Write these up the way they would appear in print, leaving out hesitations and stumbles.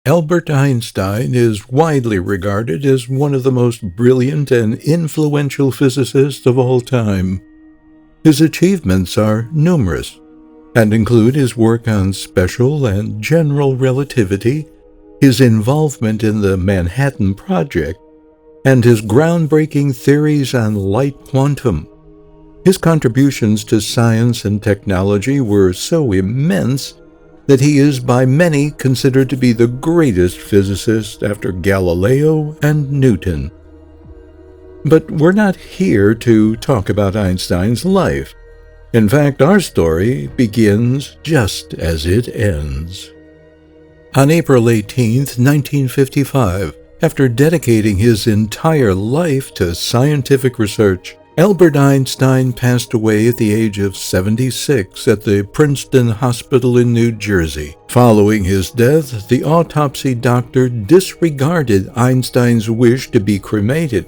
Albert Einstein is widely regarded as one of the most brilliant and influential physicists of all time. His achievements are numerous and include his work on special and general relativity, his involvement in the Manhattan Project, and his groundbreaking theories on light quantum. His contributions to science and technology were so immense that he is by many considered to be the greatest physicist after Galileo and Newton. But we're not here to talk about Einstein's life. In fact, our story begins just as it ends. On April 18, 1955, after dedicating his entire life to scientific research, Albert Einstein passed away at the age of 76 at the Princeton Hospital in New Jersey. Following his death, the autopsy doctor disregarded Einstein's wish to be cremated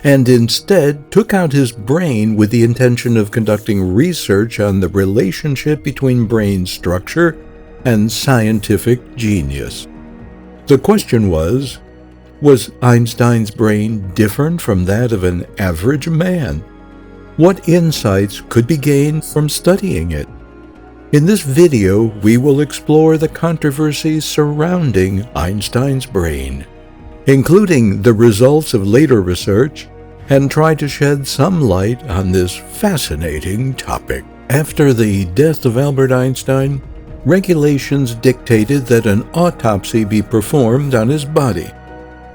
and instead took out his brain with the intention of conducting research on the relationship between brain structure and scientific genius. The question was Einstein's brain different from that of an average man? What insights could be gained from studying it? In this video, we will explore the controversies surrounding Einstein's brain, including the results of later research, and try to shed some light on this fascinating topic. After the death of Albert Einstein, regulations dictated that an autopsy be performed on his body.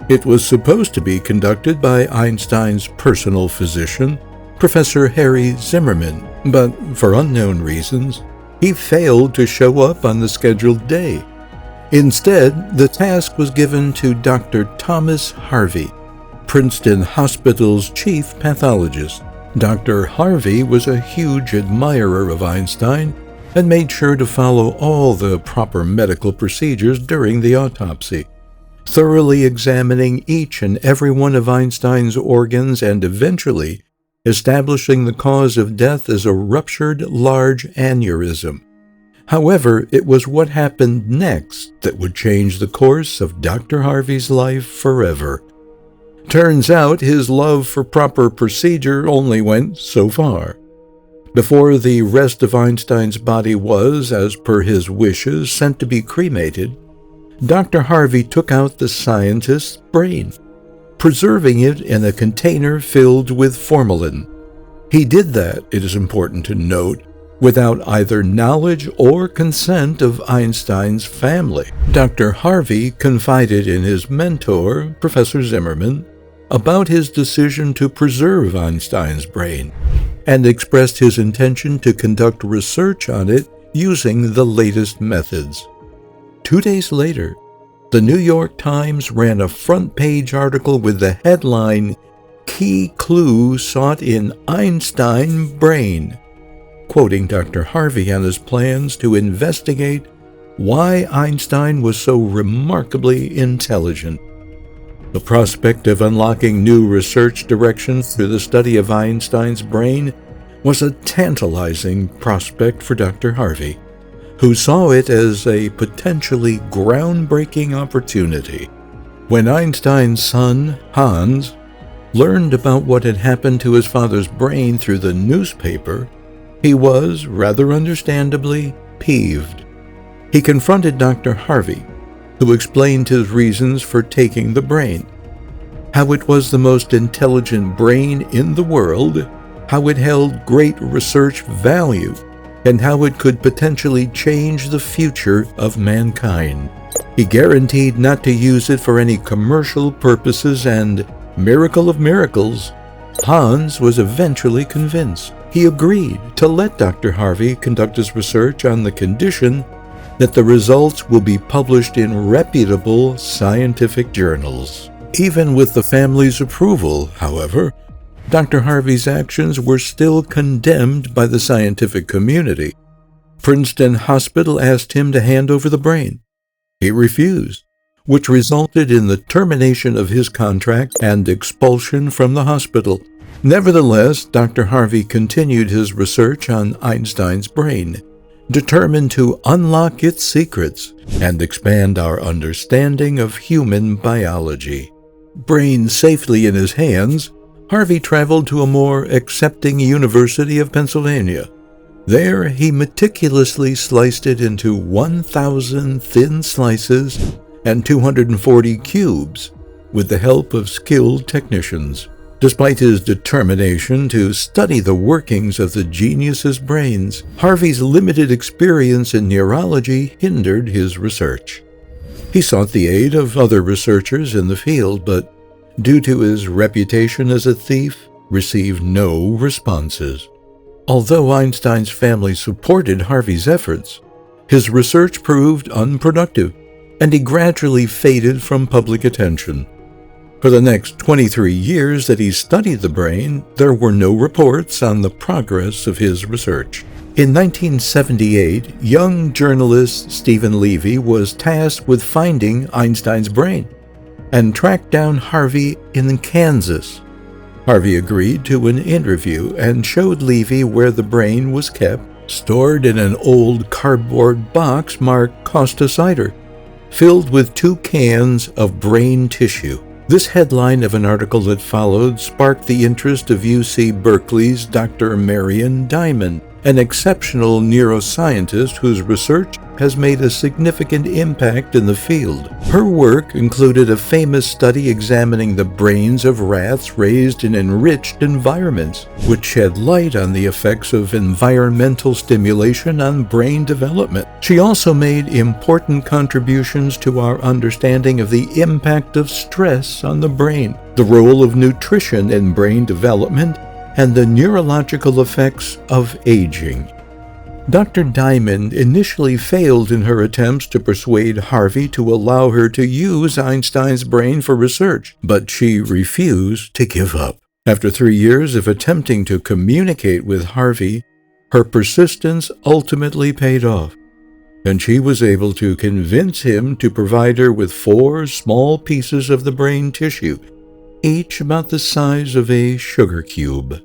It was supposed to be conducted by Einstein's personal physician, Professor Harry Zimmerman, but for unknown reasons, he failed to show up on the scheduled day. Instead, the task was given to Dr. Thomas Harvey, Princeton Hospital's chief pathologist. Dr. Harvey was a huge admirer of Einstein and made sure to follow all the proper medical procedures during the autopsy, thoroughly examining each and every one of Einstein's organs and eventually establishing the cause of death as a ruptured large aneurysm. However, it was what happened next that would change the course of Dr. Harvey's life forever. Turns out his love for proper procedure only went so far. Before the rest of Einstein's body was, as per his wishes, sent to be cremated, Dr. Harvey took out the scientist's brain, preserving it in a container filled with formalin. He did that, it is important to note, without either knowledge or consent of Einstein's family. Dr. Harvey confided in his mentor, Professor Zimmerman, about his decision to preserve Einstein's brain, and expressed his intention to conduct research on it using the latest methods. 2 days later, the New York Times ran a front-page article with the headline, "Key Clue Sought in Einstein Brain," quoting Dr. Harvey on his plans to investigate why Einstein was so remarkably intelligent. The prospect of unlocking new research directions through the study of Einstein's brain was a tantalizing prospect for Dr. Harvey, who saw it as a potentially groundbreaking opportunity. When Einstein's son, Hans, learned about what had happened to his father's brain through the newspaper, he was, rather understandably, peeved. He confronted Dr. Harvey, who explained his reasons for taking the brain, how it was the most intelligent brain in the world, how it held great research value, and how it could potentially change the future of mankind. He guaranteed not to use it for any commercial purposes and, miracle of miracles, Hans was eventually convinced. He agreed to let Dr. Harvey conduct his research on the condition that the results will be published in reputable scientific journals. Even with the family's approval, however, Dr. Harvey's actions were still condemned by the scientific community. Princeton Hospital asked him to hand over the brain. He refused, which resulted in the termination of his contract and expulsion from the hospital. Nevertheless, Dr. Harvey continued his research on Einstein's brain, determined to unlock its secrets and expand our understanding of human biology. Brain safely in his hands, Harvey traveled to a more accepting University of Pennsylvania. There, he meticulously sliced it into 1,000 thin slices and 240 cubes with the help of skilled technicians. Despite his determination to study the workings of the genius's brains, Harvey's limited experience in neurology hindered his research. He sought the aid of other researchers in the field, but due to his reputation as a thief, received no responses. Although Einstein's family supported Harvey's efforts, his research proved unproductive, and he gradually faded from public attention. For the next 23 years that he studied the brain, there were no reports on the progress of his research. In 1978, young journalist Stephen Levy was tasked with finding Einstein's brain and tracked down Harvey in Kansas. Harvey agreed to an interview and showed Levy where the brain was kept, stored in an old cardboard box marked Costa Cider, filled with 2 cans of brain tissue. This headline of an article that followed sparked the interest of UC Berkeley's Dr. Marion Diamond, an exceptional neuroscientist whose research has made a significant impact in the field. Her work included a famous study examining the brains of rats raised in enriched environments, which shed light on the effects of environmental stimulation on brain development. She also made important contributions to our understanding of the impact of stress on the brain, the role of nutrition in brain development, and the neurological effects of aging. Dr. Diamond initially failed in her attempts to persuade Harvey to allow her to use Einstein's brain for research, but she refused to give up. After 3 years of attempting to communicate with Harvey, her persistence ultimately paid off, and she was able to convince him to provide her with 4 small pieces of the brain tissue, each about the size of a sugar cube.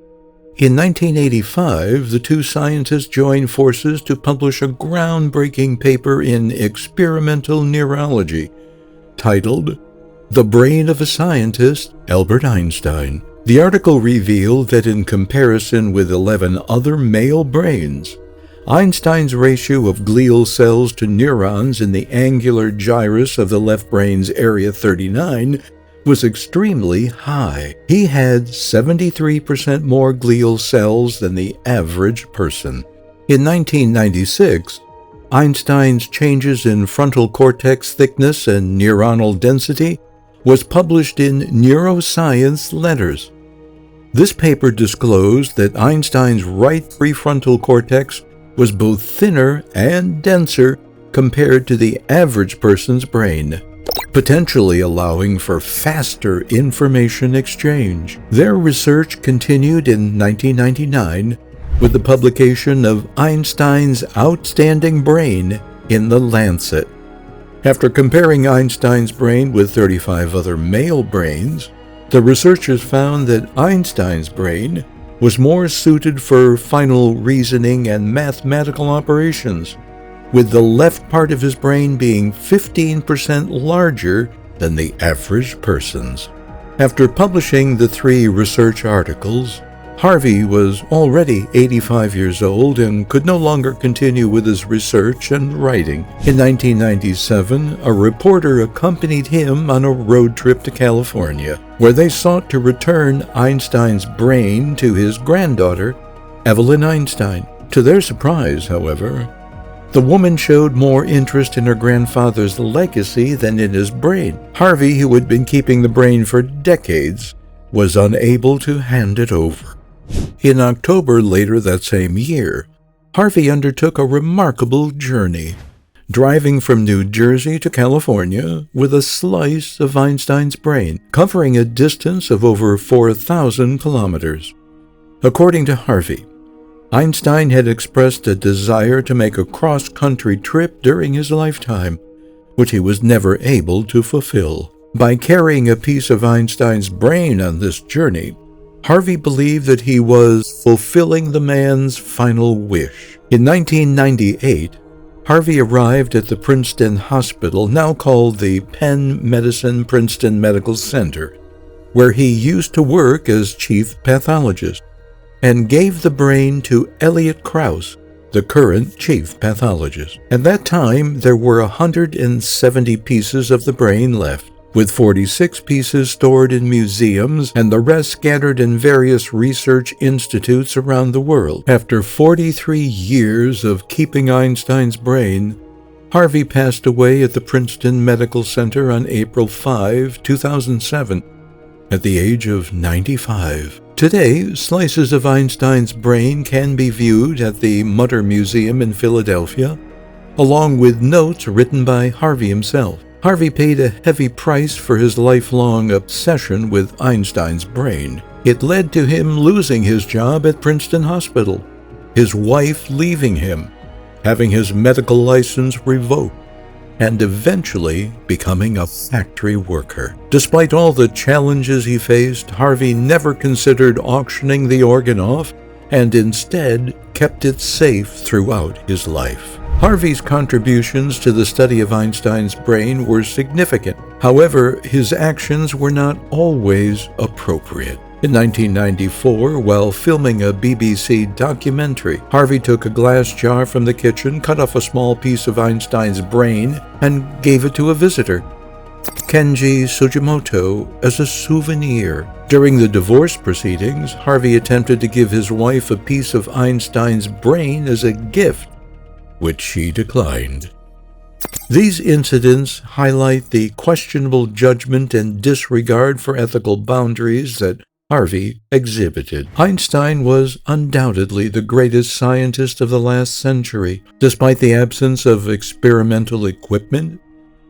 In 1985, the 2 scientists joined forces to publish a groundbreaking paper in Experimental Neurology titled The Brain of a Scientist, Albert Einstein. The article revealed that in comparison with 11 other male brains, Einstein's ratio of glial cells to neurons in the angular gyrus of the left brain's area 39 was extremely high. He had 73% more glial cells than the average person. In 1996, Einstein's changes in frontal cortex thickness and neuronal density was published in Neuroscience Letters. This paper disclosed that Einstein's right prefrontal cortex was both thinner and denser compared to the average person's brain, potentially allowing for faster information exchange. Their research continued in 1999 with the publication of Einstein's Outstanding Brain in The Lancet. After comparing Einstein's brain with 35 other male brains, the researchers found that Einstein's brain was more suited for final reasoning and mathematical operations, with the left part of his brain being 15% larger than the average person's. After publishing the 3 research articles, Harvey was already 85 years old and could no longer continue with his research and writing. In 1997, a reporter accompanied him on a road trip to California, where they sought to return Einstein's brain to his granddaughter, Evelyn Einstein. To their surprise, however, the woman showed more interest in her grandfather's legacy than in his brain. Harvey, who had been keeping the brain for decades, was unable to hand it over. In October later that same year, Harvey undertook a remarkable journey, driving from New Jersey to California with a slice of Einstein's brain, covering a distance of over 4,000 kilometers. According to Harvey, Einstein had expressed a desire to make a cross-country trip during his lifetime, which he was never able to fulfill. By carrying a piece of Einstein's brain on this journey, Harvey believed that he was fulfilling the man's final wish. In 1998, Harvey arrived at the Princeton Hospital, now called the Penn Medicine Princeton Medical Center, where he used to work as chief pathologist, and gave the brain to Elliot Krauss, the current chief pathologist. At that time, there were 170 pieces of the brain left, with 46 pieces stored in museums and the rest scattered in various research institutes around the world. After 43 years of keeping Einstein's brain, Harvey passed away at the Princeton Medical Center on April 5, 2007, at the age of 95. Today, slices of Einstein's brain can be viewed at the Mutter Museum in Philadelphia, along with notes written by Harvey himself. Harvey paid a heavy price for his lifelong obsession with Einstein's brain. It led to him losing his job at Princeton Hospital, his wife leaving him, having his medical license revoked, and eventually becoming a factory worker. Despite all the challenges he faced, Harvey never considered auctioning the organ off and instead kept it safe throughout his life. Harvey's contributions to the study of Einstein's brain were significant. However, his actions were not always appropriate. In 1994, while filming a BBC documentary, Harvey took a glass jar from the kitchen, cut off a small piece of Einstein's brain, and gave it to a visitor, Kenji Sugimoto, as a souvenir. During the divorce proceedings, Harvey attempted to give his wife a piece of Einstein's brain as a gift, which she declined. These incidents highlight the questionable judgment and disregard for ethical boundaries that Harvey exhibited. Einstein was undoubtedly the greatest scientist of the last century. Despite the absence of experimental equipment,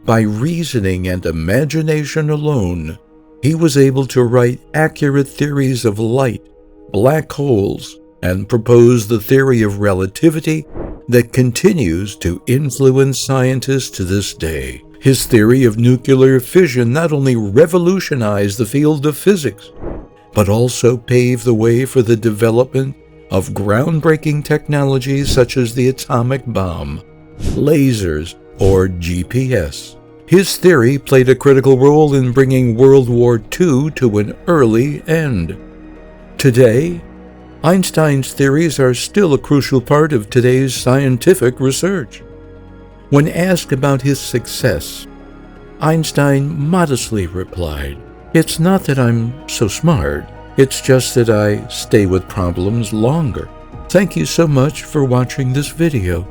by reasoning and imagination alone, he was able to write accurate theories of light, black holes, and propose the theory of relativity that continues to influence scientists to this day. His theory of nuclear fission not only revolutionized the field of physics, but also paved the way for the development of groundbreaking technologies such as the atomic bomb, lasers, or GPS. His theory played a critical role in bringing World War II to an early end. Today, Einstein's theories are still a crucial part of today's scientific research. When asked about his success, Einstein modestly replied, "It's not that I'm so smart, it's just that I stay with problems longer." Thank you so much for watching this video.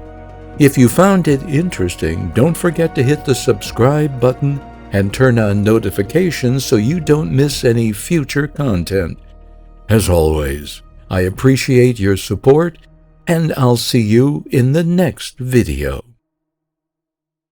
If you found it interesting, don't forget to hit the subscribe button and turn on notifications so you don't miss any future content. As always, I appreciate your support, and I'll see you in the next video.